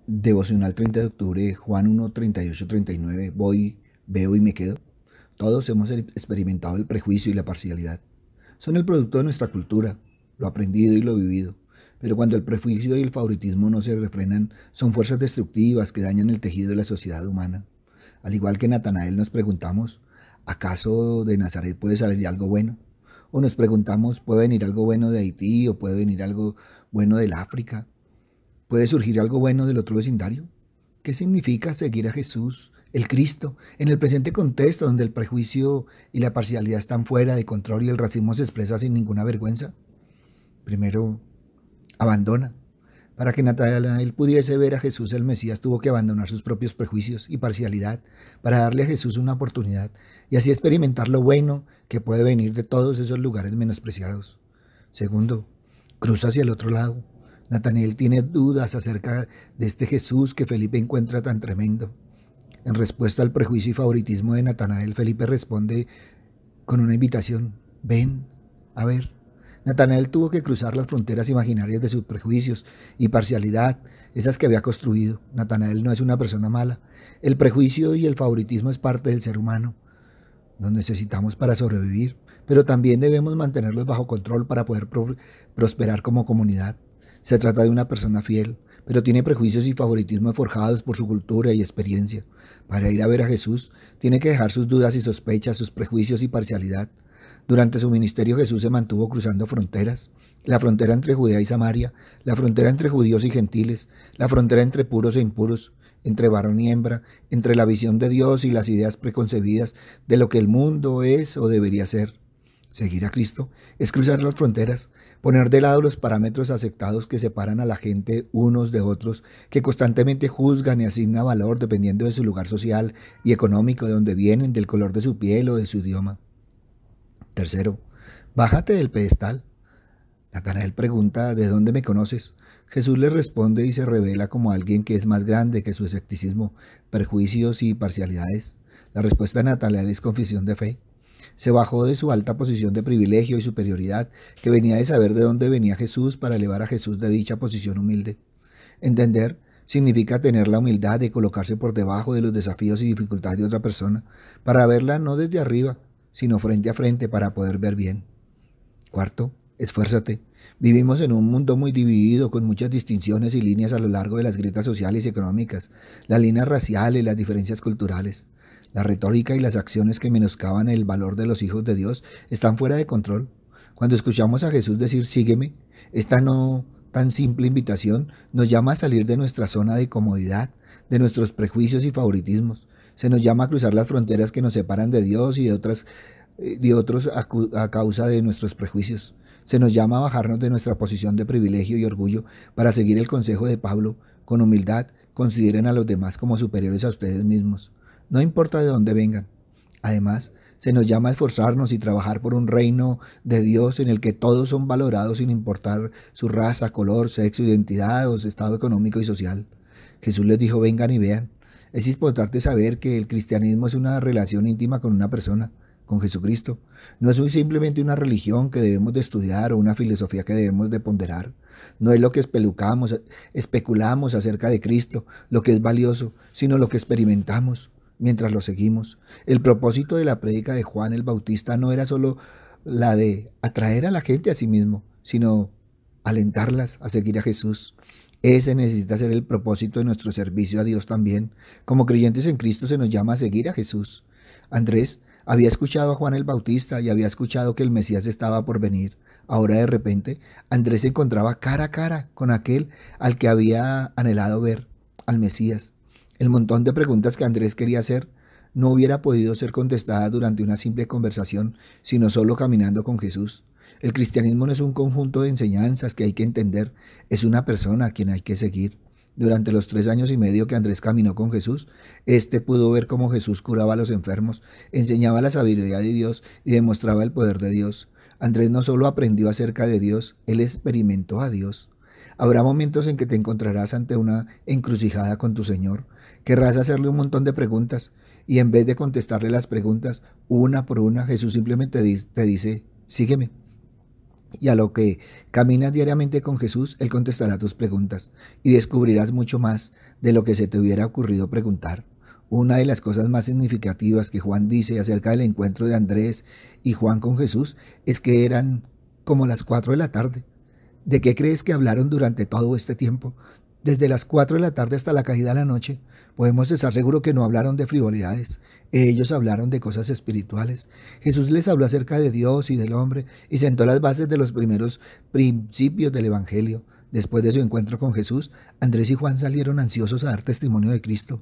Devocional 30 de octubre, Juan 1, 38, 39. Voy, veo y me quedo. Todos hemos experimentado el prejuicio y la parcialidad. Son el producto de nuestra cultura, lo aprendido y lo vivido. Pero cuando el prejuicio y el favoritismo no se refrenan, son fuerzas destructivas que dañan el tejido de la sociedad humana. Al igual que Natanael nos preguntamos, ¿acaso de Nazaret puede salir algo bueno? O nos preguntamos, ¿puede venir algo bueno de Haití o puede venir algo bueno del África? ¿Puede surgir algo bueno del otro vecindario? ¿Qué significa seguir a Jesús, el Cristo, en el presente contexto donde el prejuicio y la parcialidad están fuera de control y el racismo se expresa sin ninguna vergüenza? Primero, abandona. Para que Natanael pudiese ver a Jesús el Mesías, tuvo que abandonar sus propios prejuicios y parcialidad para darle a Jesús una oportunidad y así experimentar lo bueno que puede venir de todos esos lugares menospreciados. Segundo, cruza hacia el otro lado. Natanael tiene dudas acerca de este Jesús que Felipe encuentra tan tremendo. En respuesta al prejuicio y favoritismo de Natanael, Felipe responde con una invitación. Ven, a ver. Natanael tuvo que cruzar las fronteras imaginarias de sus prejuicios y parcialidad, esas que había construido. Natanael no es una persona mala. El prejuicio y el favoritismo es parte del ser humano. Nos necesitamos para sobrevivir, pero también debemos mantenerlos bajo control para poder prosperar como comunidad. Se trata de una persona fiel, pero tiene prejuicios y favoritismos forjados por su cultura y experiencia. Para ir a ver a Jesús, tiene que dejar sus dudas y sospechas, sus prejuicios y parcialidad. Durante su ministerio Jesús se mantuvo cruzando fronteras, la frontera entre Judea y Samaria, la frontera entre judíos y gentiles, la frontera entre puros e impuros, entre varón y hembra, entre la visión de Dios y las ideas preconcebidas de lo que el mundo es o debería ser. Seguir a Cristo es cruzar las fronteras, poner de lado los parámetros aceptados que separan a la gente unos de otros, que constantemente juzgan y asignan valor dependiendo de su lugar social y económico, de donde vienen, del color de su piel o de su idioma. Tercero, bájate del pedestal. Natanael pregunta, ¿de dónde me conoces? Jesús le responde y se revela como alguien que es más grande que su escepticismo, prejuicios y parcialidades. La respuesta de Natanael es confesión de fe. Se bajó de su alta posición de privilegio y superioridad, que venía de saber de dónde venía Jesús para elevar a Jesús de dicha posición humilde. Entender significa tener la humildad de colocarse por debajo de los desafíos y dificultades de otra persona, para verla no desde arriba, sino frente a frente para poder ver bien. Cuarto, esfuérzate. Vivimos en un mundo muy dividido, con muchas distinciones y líneas a lo largo de las grietas sociales y económicas, las líneas raciales, las diferencias culturales. La retórica y las acciones que menoscaban el valor de los hijos de Dios están fuera de control. Cuando escuchamos a Jesús decir sígueme, esta no tan simple invitación nos llama a salir de nuestra zona de comodidad, de nuestros prejuicios y favoritismos. Se nos llama a cruzar las fronteras que nos separan de Dios y de otros a causa de nuestros prejuicios. Se nos llama a bajarnos de nuestra posición de privilegio y orgullo para seguir el consejo de Pablo. Con humildad, consideren a los demás como superiores a ustedes mismos. No importa de dónde vengan. Además, se nos llama a esforzarnos y trabajar por un reino de Dios en el que todos son valorados sin importar su raza, color, sexo, identidad o su estado económico y social. Jesús les dijo, vengan y vean. Es importante saber que el cristianismo es una relación íntima con una persona, con Jesucristo. No es simplemente una religión que debemos de estudiar o una filosofía que debemos de ponderar. No es lo que especulamos acerca de Cristo, lo que es valioso, sino lo que experimentamos mientras lo seguimos. El propósito de la prédica de Juan el Bautista no era solo la de atraer a la gente a sí mismo, sino alentarlas a seguir a Jesús. Ese necesita ser el propósito de nuestro servicio a Dios también. Como creyentes en Cristo se nos llama a seguir a Jesús. Andrés había escuchado a Juan el Bautista y había escuchado que el Mesías estaba por venir. Ahora de repente, Andrés se encontraba cara a cara con aquel al que había anhelado ver, al Mesías. El montón de preguntas que Andrés quería hacer no hubiera podido ser contestada durante una simple conversación, sino solo caminando con Jesús. El cristianismo no es un conjunto de enseñanzas que hay que entender, es una persona a quien hay que seguir. Durante los 3 años y medio que Andrés caminó con Jesús, éste pudo ver cómo Jesús curaba a los enfermos, enseñaba la sabiduría de Dios y demostraba el poder de Dios. Andrés no solo aprendió acerca de Dios, él experimentó a Dios. Habrá momentos en que te encontrarás ante una encrucijada con tu Señor. Querrás hacerle un montón de preguntas y en vez de contestarle las preguntas una por una, Jesús simplemente te dice, sígueme. Y a lo que caminas diariamente con Jesús, Él contestará tus preguntas y descubrirás mucho más de lo que se te hubiera ocurrido preguntar. Una de las cosas más significativas que Juan dice acerca del encuentro de Andrés y Juan con Jesús es que eran como las 4 de la tarde. ¿De qué crees que hablaron durante todo este tiempo? Desde las 4 de la tarde hasta la caída de la noche, podemos estar seguros que no hablaron de frivolidades. Ellos hablaron de cosas espirituales. Jesús les habló acerca de Dios y del hombre y sentó las bases de los primeros principios del Evangelio. Después de su encuentro con Jesús, Andrés y Juan salieron ansiosos a dar testimonio de Cristo.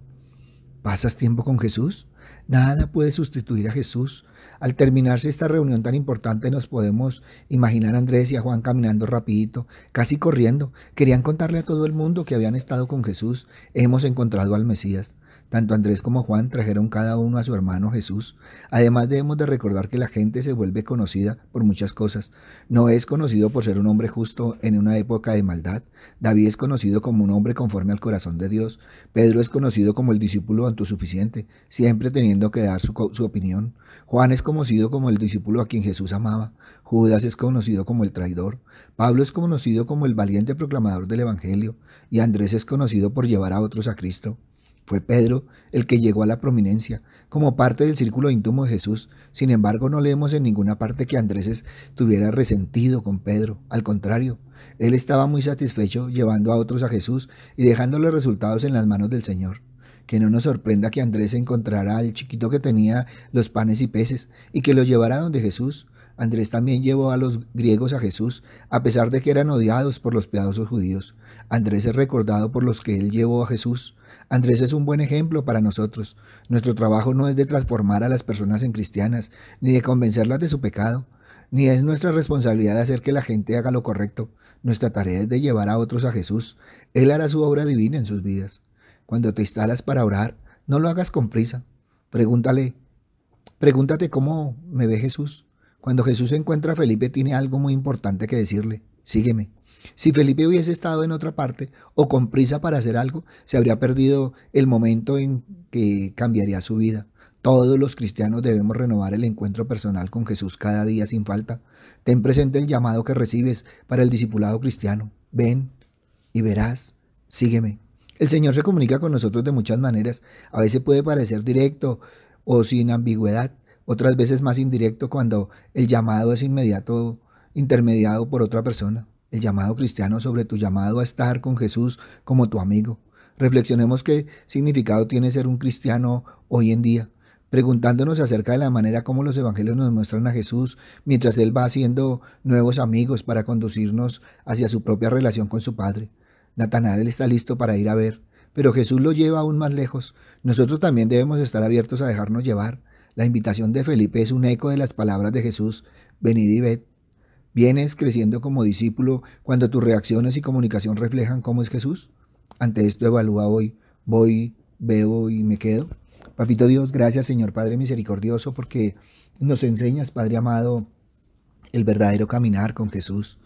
¿Pasas tiempo con Jesús? Nada puede sustituir a Jesús. Al terminarse esta reunión tan importante nos podemos imaginar a Andrés y a Juan caminando rapidito, casi corriendo. Querían contarle a todo el mundo que habían estado con Jesús. Hemos encontrado al Mesías. Tanto Andrés como Juan trajeron cada uno a su hermano Jesús. Además debemos de recordar que la gente se vuelve conocida por muchas cosas. No es conocido por ser un hombre justo en una época de maldad. David es conocido como un hombre conforme al corazón de Dios. Pedro es conocido como el discípulo autosuficiente, siempre teniendo que dar su opinión. Juan es conocido como el discípulo a quien Jesús amaba. Judas es conocido como el traidor. Pablo es conocido como el valiente proclamador del Evangelio. Y Andrés es conocido por llevar a otros a Cristo. Fue Pedro el que llegó a la prominencia, como parte del círculo íntimo de Jesús. Sin embargo, no leemos en ninguna parte que Andrés estuviera resentido con Pedro. Al contrario, él estaba muy satisfecho llevando a otros a Jesús y dejando los resultados en las manos del Señor. Que no nos sorprenda que Andrés encontrara al chiquito que tenía los panes y peces y que los llevara donde Jesús. Andrés también llevó a los griegos a Jesús, a pesar de que eran odiados por los piadosos judíos. Andrés es recordado por los que él llevó a Jesús. Andrés es un buen ejemplo para nosotros. Nuestro trabajo no es de transformar a las personas en cristianas, ni de convencerlas de su pecado, ni es nuestra responsabilidad de hacer que la gente haga lo correcto. Nuestra tarea es de llevar a otros a Jesús. Él hará su obra divina en sus vidas. Cuando te instalas para orar, no lo hagas con prisa. Pregúntate cómo me ve Jesús. Cuando Jesús encuentra a Felipe, tiene algo muy importante que decirle. Sígueme. Si Felipe hubiese estado en otra parte o con prisa para hacer algo, se habría perdido el momento en que cambiaría su vida. Todos los cristianos debemos renovar el encuentro personal con Jesús cada día sin falta. Ten presente el llamado que recibes para el discipulado cristiano. Ven y verás. Sígueme. El Señor se comunica con nosotros de muchas maneras. A veces puede parecer directo o sin ambigüedad. Otras veces más indirecto cuando el llamado es inmediato, intermediado por otra persona. El llamado cristiano sobre tu llamado a estar con Jesús como tu amigo. Reflexionemos qué significado tiene ser un cristiano hoy en día, preguntándonos acerca de la manera como los evangelios nos muestran a Jesús mientras Él va haciendo nuevos amigos para conducirnos hacia su propia relación con su Padre. Natanael está listo para ir a ver, pero Jesús lo lleva aún más lejos. Nosotros también debemos estar abiertos a dejarnos llevar. La invitación de Felipe es un eco de las palabras de Jesús: venid y ved. ¿Vienes creciendo como discípulo cuando tus reacciones y comunicación reflejan cómo es Jesús? Ante esto evalúa hoy. ¿Voy, veo y me quedo? Papito Dios, gracias Señor Padre misericordioso porque nos enseñas, Padre amado, el verdadero caminar con Jesús.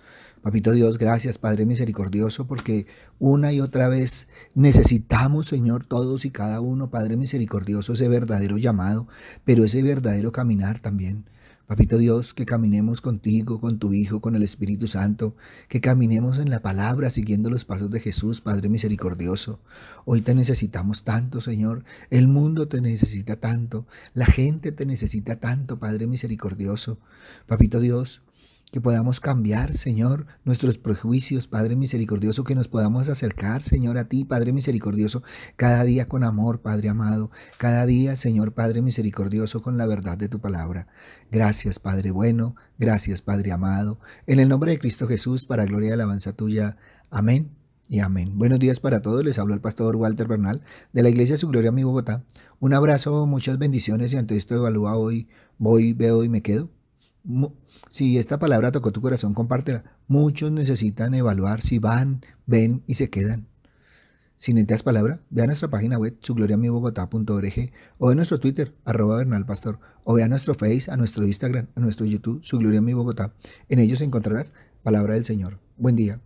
Papito Dios, gracias Padre misericordioso porque una y otra vez necesitamos, Señor, todos y cada uno, Padre misericordioso, ese verdadero llamado, pero ese verdadero caminar también. Papito Dios, que caminemos contigo, con tu Hijo, con el Espíritu Santo, que caminemos en la palabra siguiendo los pasos de Jesús, Padre misericordioso. Hoy te necesitamos tanto, Señor. El mundo te necesita tanto. La gente te necesita tanto, Padre misericordioso. Papito Dios, que podamos cambiar, Señor, nuestros prejuicios, Padre misericordioso, que nos podamos acercar, Señor, a ti, Padre misericordioso, cada día con amor, Padre amado, cada día, Señor, Padre misericordioso, con la verdad de tu palabra. Gracias, Padre bueno, gracias, Padre amado, en el nombre de Cristo Jesús, para gloria y alabanza tuya. Amén y amén. Buenos días para todos, les hablo el pastor Walter Bernal, de la Iglesia de Su Gloria, mi Bogotá. Un abrazo, muchas bendiciones, y ante esto evalúa hoy, voy, veo y me quedo. Si esta palabra tocó tu corazón, compártela. Muchos necesitan evaluar si van, ven y se quedan. Si necesitas palabra, ve a nuestra página web, sugloriamibogotá.org, o en nuestro Twitter, @bernalpastor, o ve a nuestro Face, a nuestro Instagram, a nuestro YouTube, Su Gloria Mi Bogotá. En ellos encontrarás palabra del Señor. Buen día.